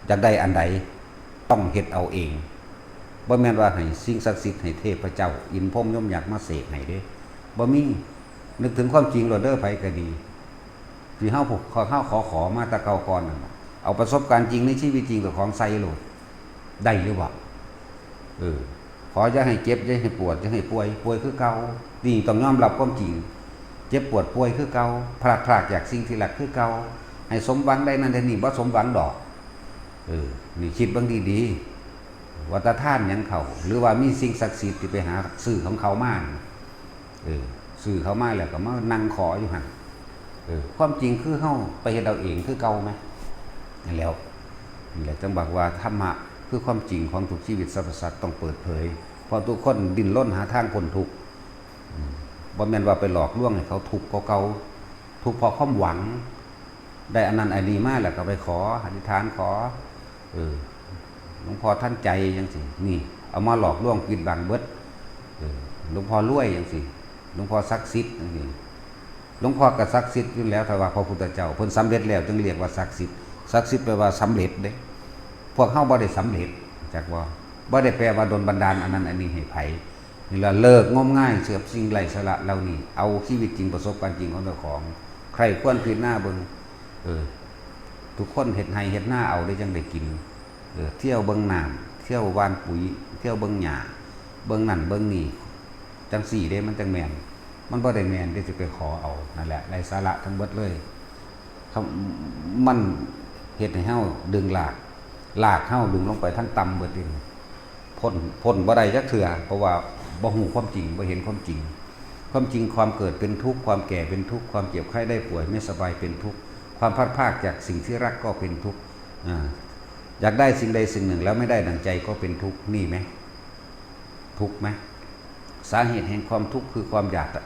อยากได้อันใดต้องเฮ็ดเอาเองบ่แม่นว่าให้สิ่งศักดิ์สิทธิ์ให้เทพเจ้าอินพรหมยมยักษ์มาเสกให้เด้บ่มีนึกถึงความจริงโลดเด้อไผก็ดีที่เฮาขอมาแต่เก่าก่อนนั่นเอาประสบการณ์จริงในชีวิตจริงกับของใส่โลดได้หรือบ่ขออย่าให้เจ็บอย่าให้ปวดอย่าให้ป่วยคือเก่านี่ต้องยอมรับความจริงเจ็บปวดป่วยคือเก่าพลาดจากสิ่งที่รักคือเก่าให้สมหวังได้นั่นได้นี่บ่สมหวังดอกนี่คิดเบิ่งดีๆว่าตาท่านหยังเขาหรือว่ามีสิ่งศักดิ์สิทธิ์ที่ไปหาซื้อของเขามาซื้อเขามาแล้วก็มานั่งขออยู่หั่นความจริงคือเฮาไปเฮ็ดเอาเองคือเก่ามั้ยนั่นแล้วนี่แหละจังบอกว่าธรรมะคือความจริงของทุกชีวิตสรรพสัตว์ต้องเปิดเผยเพราะทุกคนดิ้นรนหาทางพ้นทุกข์บ่แม่นว่าไปหลอกลวงให้เขาทุกข์เก่าทุกข์เพราะความหวังได้อันนั้นอันนี้มาแล้วก็ไปขออธิษฐานขอหลวงพ่อท่านใจจังซี่นี่เอามาหลอกลวงปิดบังเบิดหลวงพ่อรวยจังซี่หลวงพ่อศักดิ์สิทธิ์จังซี่หลวงพ่อก็ศักดิ์สิทธิ์อยู่แล้วถ้าว่าพระพุทธเจ้าเพิ่นสำเร็จแล้วจึงเรียกว่าศักดิ์สิทธิ์ศักดิ์สิทธิ์แปลว่าสำเร็จเด้พวกเฮาบ่ได้สำเร็จจักบ่ได้แปลว่าโดนบันดาลอันนั้นอันนี้ให้ไผนี่ล่ะเลิกงมง่ายเสื่อมสิ่งไร้สาระเหล่านี้เอาชีวิตจริงประสบการณ์จริงของเจ้าของใครควรพิจารณาเบิ่งทุกคนเฮ็ดไร่เฮ็ดนาเอาได้จังได้กินเที่ยวเบิ่งน้ำเที่ยวหว่านปุ๋ยเที่ยวเบิ่งหญ้าเบิ่งนั่นเบิ่งนี่จังสี่เด้มันจังแม่นมันบ่ได้แม่นที่สิไปขอเอานั่นแหละไร้สาระทั้งเบิดเลยมันเฮ็ดให้เฮาดึงลากเฮาดึงลงไปทั้งต่ำเบิดนี่พ้นบ่ได้จักเทื่อเพราะว่าบ่ฮู้ความจริงบ่เห็นความจริงความเกิดเป็นทุกข์ความแก่เป็นทุกข์ความเจ็บไข้ได้ป่วยไม่สบายเป็นทุกข์ความพลัดพรากจากสิ่งที่รักก็เป็นทุกข์อยากได้สิ่งใดสิ่งหนึ่งแล้วไม่ได้ดั่งใจก็เป็นทุกข์นี่ไหมทุกข์ไหมสาเหตุแห่งความทุกข์คือความอยากและ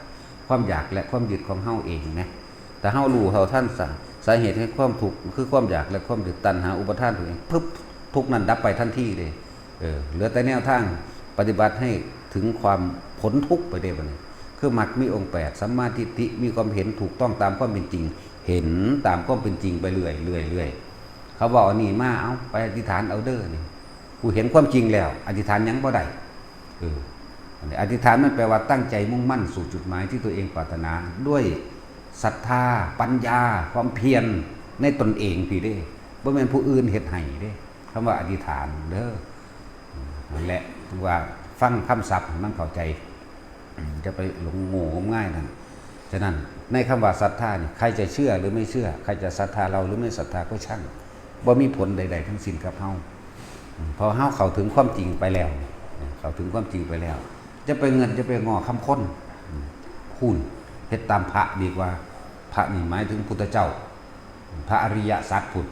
ความยึดของเฮาเองนะแต่เฮารู้เฮาท่านสาเหตุแห่งความทุกข์คือความอยากและความยึดตัณหาอุปทานตัวเองปึ๊บทุกข์นั้นดับไปทันทีเลยเหลือแต่แนวทางปฏิบัติให้ถึงความพ้นทุกข์ไปได้บ่นี่คือมรรคมีองค์8สัมมาทิฏฐิมีความเห็นถูกต้องตามความเป็นจริงเห็นตามความเป็นจริงไปเรื่อยเขาบอกนี่มาเอาไปอธิษฐานเอาเด้อนี่กูเห็นความจริงแล้วอธิษฐานยังบ่ได้อธิษฐานมันแปลว่าตั้งใจมุ่งมั่นสู่จุดหมายที่ตัวเองปรารถนาด้วยศรัทธาปัญญาความเพียรในตนเองพี่เด้บ่แม่นผู้อื่นเฮ็ดให้เด้คำว่าอธิษฐานเด้อนั่นแหละว่าฟังคำศัพท์ให้มันเข้าใจจะไปหลงโง่ง่ายนั่นฉะนั้นในคำว่าศรัทธานี่ใครจะเชื่อหรือไม่เชื่อใครจะศรัทธาเราหรือไม่ศรัทธาก็ช่างบ่มีผลใดๆทั้งสิ้นกับเฮาพอเฮาเข้าถึงความจริงไปแล้วเข้าถึงความจริงไปแล้วจะไปเงินจะไปงอคำค้นคุณเฮ็ดตามพระดีกว่าพระนี่หมายถึงพุทธเจ้าพระอริยสัจพุทธ